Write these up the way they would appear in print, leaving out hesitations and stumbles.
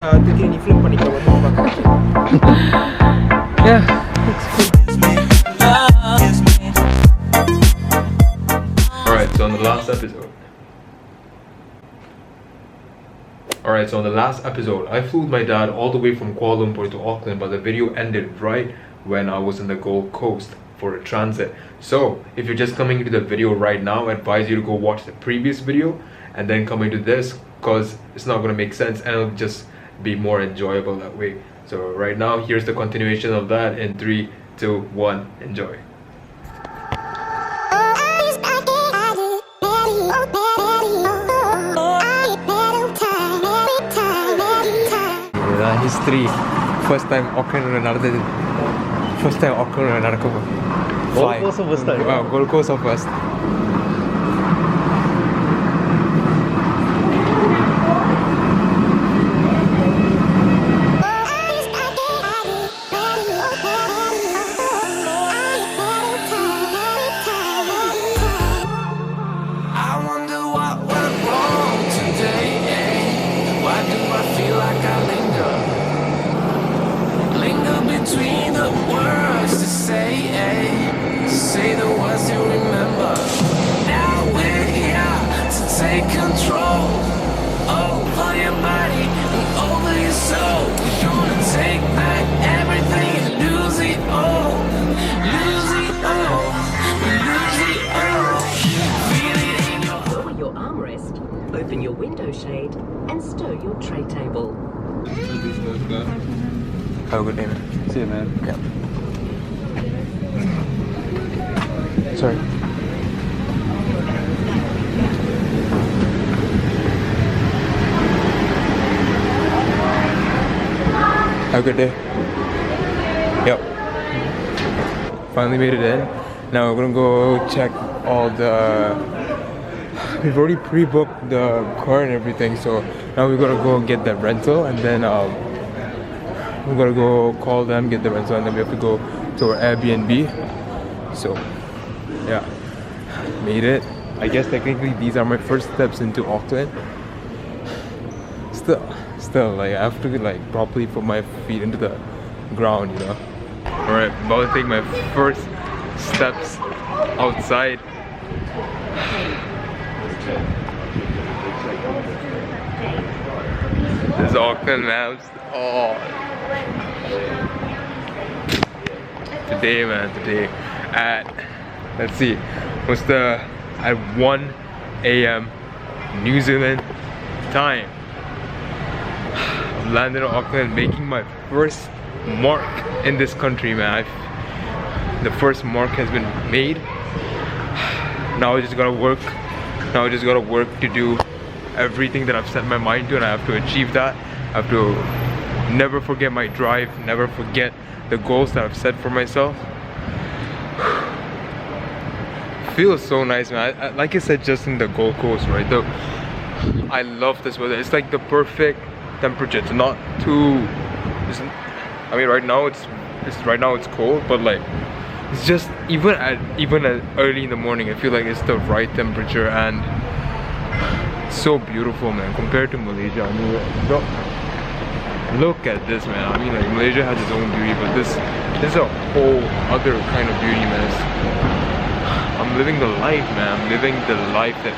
Ni film பண்ணிக்கலாம் வந்து பார்க்கலாம். Yeah, it's cool. Alright, so on the last episode, I flew with my dad all the way from Kuala Lumpur to Auckland, but the video ended right when I was in the Gold Coast for a transit. So, if you're just coming into the video right now, I advise you to go watch the previous video and then come into this, because it's not going to make sense and it'll just be more enjoyable that way. So right now, here's the continuation of that in 3, 2, 1, enjoy. History. First time Auckland நடந்தது. First time Auckland நடக்கும். Gold Coast first time. Gold Coast first. Between the words to say the words you remember. Now we're here to take control over your body and over your soul. We're gonna take back everything and lose it all. Lose it all. Lose it all. Feel it in your Lower your armrest, open your window shade, and stir your tray table. Have a good day, man. See you, man. Yeah. Sorry. Have a good day. Yep. Finally made it in. Now we're gonna go check all the. We've already pre-booked the car and everything, so now we're gonna go get the rental and then we're gonna go call them, get the rental, and then we have to go to our Airbnb. So, yeah, made it. I guess technically these are my first steps into Auckland. Still, like I have to like properly put my feet into the ground, you know. All right, about to take my first steps outside. This is Auckland, man. Today at, let's see, at 1 a.m. New Zealand time. I've landed in Auckland, making my first mark in this country, man. The first mark has been made. Now I just gotta work to do everything that I've set my mind to, and I have to achieve that. I have to never forget my drive, never forget the goals that I've set for myself. Feels so nice, man. Like I said, just in the Gold Coast, right? I love this weather. It's like the perfect temperature. It's not too. I mean, right now it's cold, but like it's just even at early in the morning, I feel like it's the right temperature and so beautiful, man. Compared to Malaysia, I mean, look at this, man. I mean, like Malaysia has its own beauty, but this is a whole other kind of beauty, man. I'm living the life, man. I'm living the life that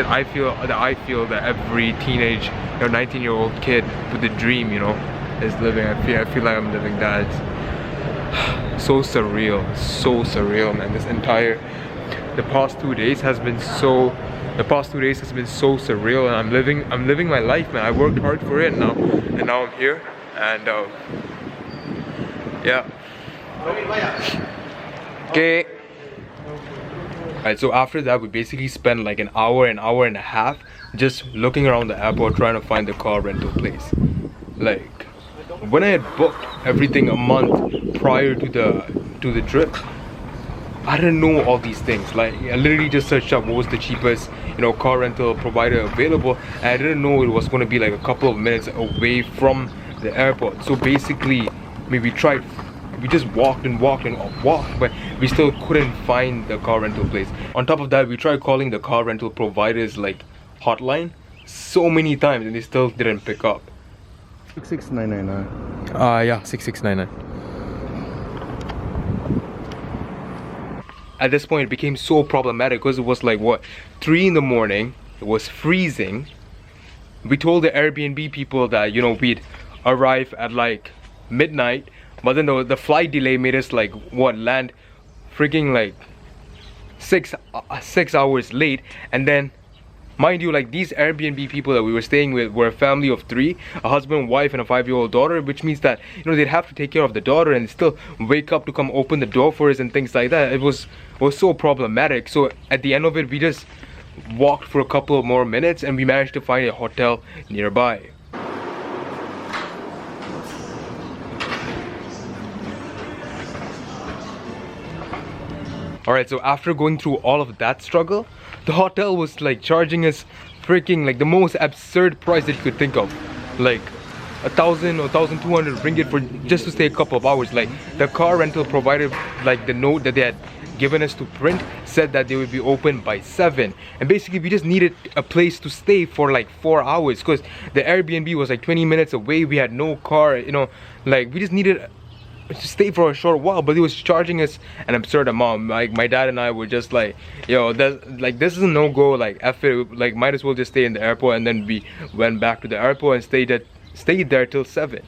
I feel that every teenage or 19-year-old kid with a dream, you know, is living. I feel like I'm living that. It's so surreal, man. The past 2 days has been so surreal, and I'm living my life, man. I worked hard for it now, and now I'm here, and yeah. Okay. Alright, so after that we basically spent like an hour and a half just looking around the airport trying to find the car rental place. Like when I had booked everything a month prior to the trip, I didn't know all these things. Like I literally just searched up what was the cheapest, you know, car rental provider available, and I didn't know it was going to be like a couple of minutes away from the airport. So basically, we just walked, but we still couldn't find the car rental place. On top of that, we tried calling the car rental providers like hotline, so many times and they still didn't pick up. 66999. Yeah, 6699. At this point, it became so problematic because it was like what, 3 in the morning. It was freezing. We told the Airbnb people that, you know, we'd arrive at like midnight, but then the flight delay made us like what, land freaking like 6 hours late. And then mind you, like these Airbnb people that we were staying with were a family of 3, a husband, wife, and a 5-year-old daughter, which means that, you know, they'd have to take care of the daughter and still wake up to come open the door for us and things like that. It was so problematic. So at the end of it, we just walked for a couple of more minutes and we managed to find a hotel nearby. Alright, so after going through all of that struggle, the hotel was like charging us freaking like the most absurd price that you could think of. Like 1,000 or 1,200 ringgit for just to stay a couple of hours. Like the car rental provider, like the note that they had given us to print said that they would be open by 7, and basically we just needed a place to stay for like 4 hours because the Airbnb was like 20 minutes away. We had no car, you know, like we just needed to stay for a short while, but he was charging us an absurd amount. Like my dad and I were just like, yo, like this is a no-go, like F it, like might as well just stay in the airport. And then we went back to the airport and stayed there till 7.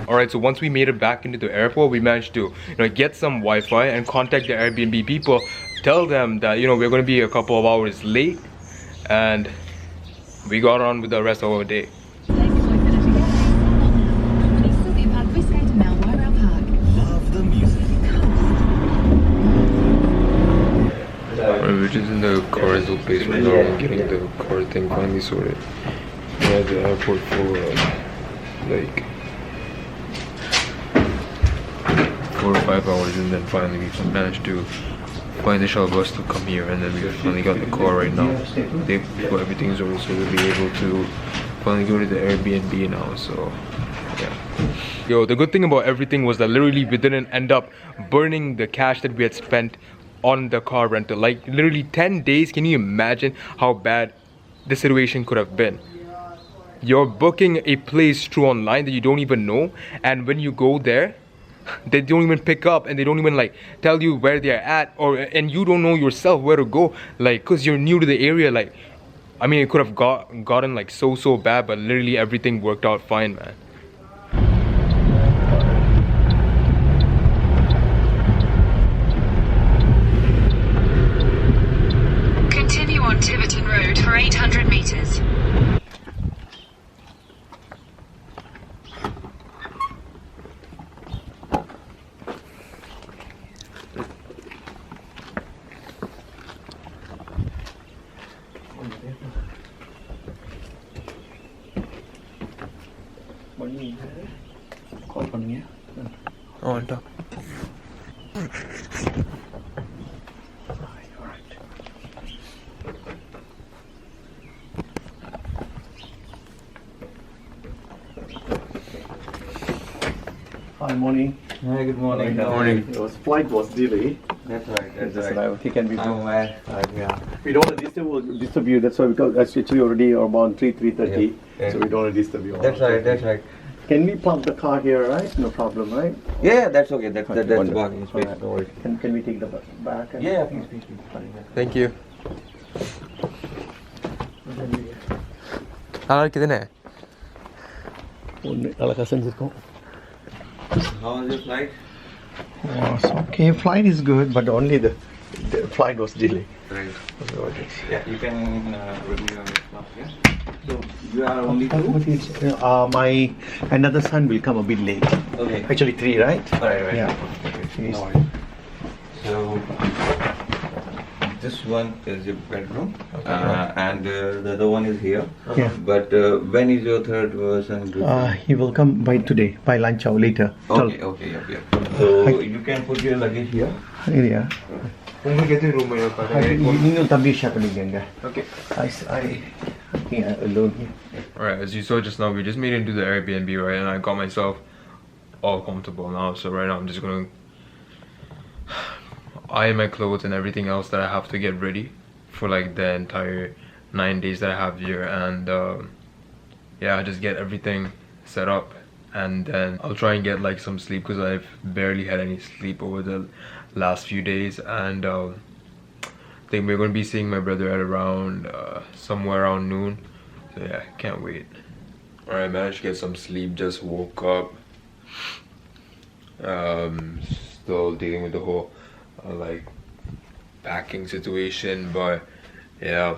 Alright, so once we made it back into the airport, we managed to, you know, get some Wi-Fi and contact the Airbnb people, tell them that, you know, we're going to be a couple of hours late, and we got on with the rest of our day. We're just in the car place right now, getting the car thing finally sorted. We're at the airport for like 4 or 5 hours, and then finally we managed to find the shuttle bus to come here, and then we finally got the car right now. Everything is already, so we'll be able to finally go to the Airbnb now. So yeah. Yo, the good thing about everything was that literally we didn't end up burning the cash that we had spent on the car rental. Like literally 10 days. Can you imagine how bad the situation could have been? You're booking a place through online that you don't even know, and when you go there, they don't even pick up, and they don't even like tell you where they're at, and you don't know yourself where to go, like because you're new to the area. Like I mean, it could have gotten like so bad, but literally everything worked out fine, man. Continue on Tiverton Road for 800 meters. Oh, on top. Hi, morning. Hi, good morning. Good morning. Your flight was delayed. That's right, that's Just right. he can be. I'm aware. Yeah. We don't want to disturb you. That's why, because that's actually already around 3:30. Yeah. So we don't want to disturb you. That's right, that's right. Can we park the car here, right? No problem, right? Yeah, that's okay. That's the Wonderful. parking space. Alright. No worries. Can we take the bus back? And Yeah, please. Thank you. How was your flight? Was okay. Flight is good, but only the flight was delayed. Right. Otherwise, Yeah, you can review your stuff, yeah? So, you are only it's- two? my another son will come a bit late. Okay. Actually, 3, right? Right. Yeah. Okay. He's- No worries. So, this one is your bedroom, and the other one is here. Yeah. But when is your third person? He will come by today, by lunch or later. Okay. So, you can put your luggage here. Yeah. Ini tabi siya kanina. Okay. I think I'm alone here. Alright, as you saw just now, we just made it into the Airbnb, right? And I got myself all comfortable now. So right now I'm just gonna iron my clothes and everything else that I have to get ready for like the entire 9 days that I have here, and yeah, just get everything set up, and then I'll try and get like some sleep because I've barely had any sleep over the last few days. And I think we're going to be seeing my brother at around somewhere around noon, so yeah, can't wait. Alright, managed to get some sleep, just woke up. Still dealing with the whole like packing situation, but yeah,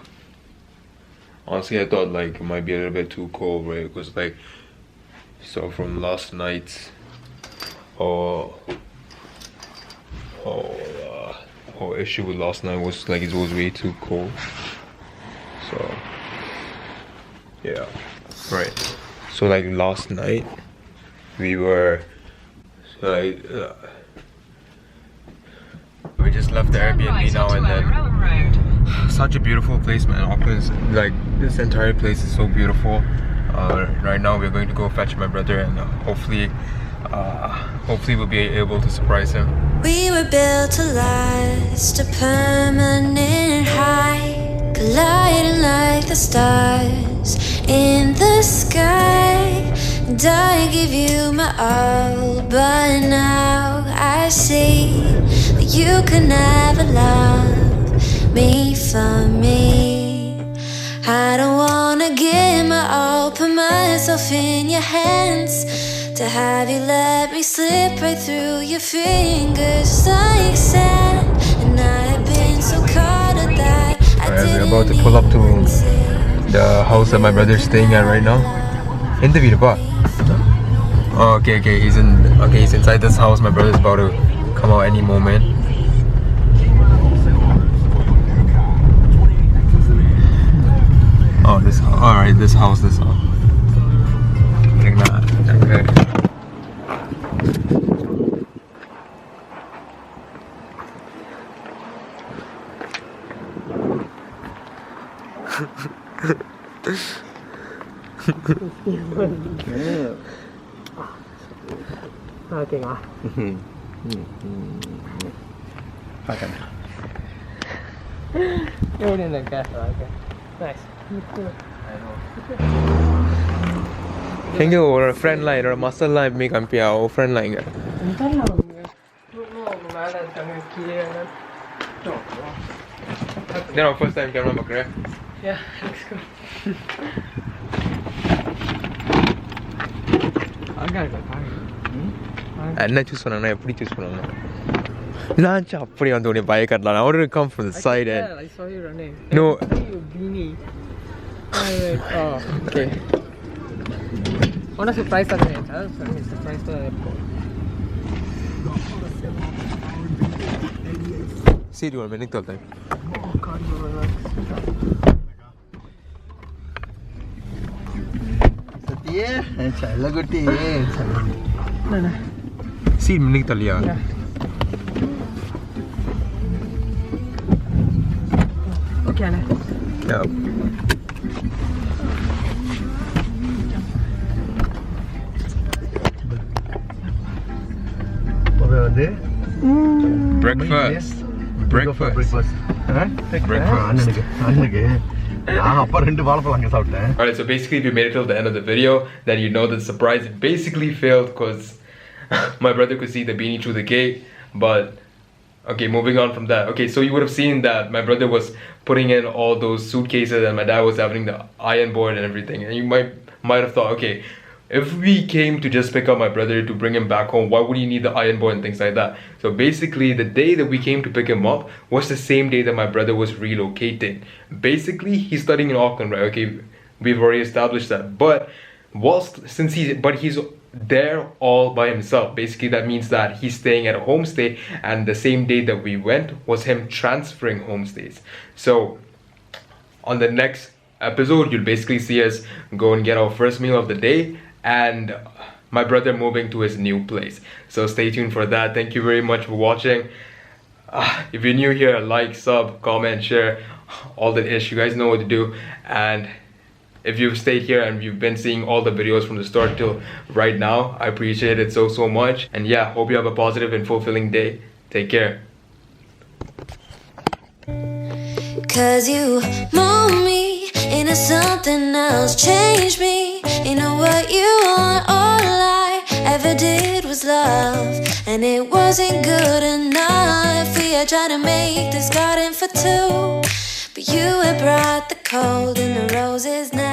honestly I thought like it might be a little bit too cold, right? Because like, so from last night's whole issue with last night was like it was way too cold. So yeah, right. So like last night we were we just left the Airbnb now, and then such a beautiful place, man. Auckland's like, this entire place is so beautiful. Right now we're going to go fetch my brother, and hopefully we'll be able to surprise him. We were built to last, a permanent high, colliding like the stars in the sky. And I give you my all, but now I see that you could never love me for me. I don't wanna give my all, put myself in your hands, to have you let me slip right through your fingers like sand. And I have been so caught at that. Alright, we're about to pull up to the house that my brother's staying at right now. In the video, oh, okay, he's inside this house. My brother's about to come out any moment. Oh, this house. Alright, this house. Like that. Okay. எங்க ஒரு ஃப்ரெண்ட்லாம் என்னோட மசல்லாம் எப்பவுமே காமிப்பியா ஒரு ஃப்ரெண்ட்லாம் எங்க இதான் first time camera பார்க்குறேன். என்ன choose பண்ணாங்கன்னா எப்படி சூஸ் பண்ணுவாங்க? நான் அப்படி வந்து உன்னை பய காட்டலாம். I wanted to come from the side and I saw you running. No. You beanie. Oh, okay. Ona surprise agane cha. Surprise to airport. See you when I time. Oh God, you were Satya, chala gutti. No. See me taliya. Yeah. Okay, Anna. Yeah. Breakfast. Alright, so basically we made it till the end of the video. Then you know the surprise basically failed because my brother could see the beanie through the gate. But okay, moving on from that. Okay, so you would have seen that my brother was putting in all those suitcases and my dad was having the iron board and everything. And you might have thought, okay, if we came to just pick up my brother to bring him back home, why would he need the iron board and things like that? So basically, the day that we came to pick him up was the same day that my brother was relocating. Basically, he's studying in Auckland, right? Okay, we've already established that. But he's there all by himself. Basically, that means that he's staying at a homestay, and the same day that we went was him transferring homestays. So on the next episode, you'll basically see us go and get our first meal of the day and my brother moving to his new place. So stay tuned for that. Thank you very much for watching. If you're new here, like, sub, comment, share, all that ish. You guys know what to do. And if you've stayed here and you've been seeing all the videos from the start till right now, I appreciate it so much. And yeah, hope you have a positive and fulfilling day. Take care. 'cause you mold me into something else, change me. You know what you want, all I ever did was love, and it wasn't good enough. We had tried to make this garden for two, but you had brought the cold and the roses now.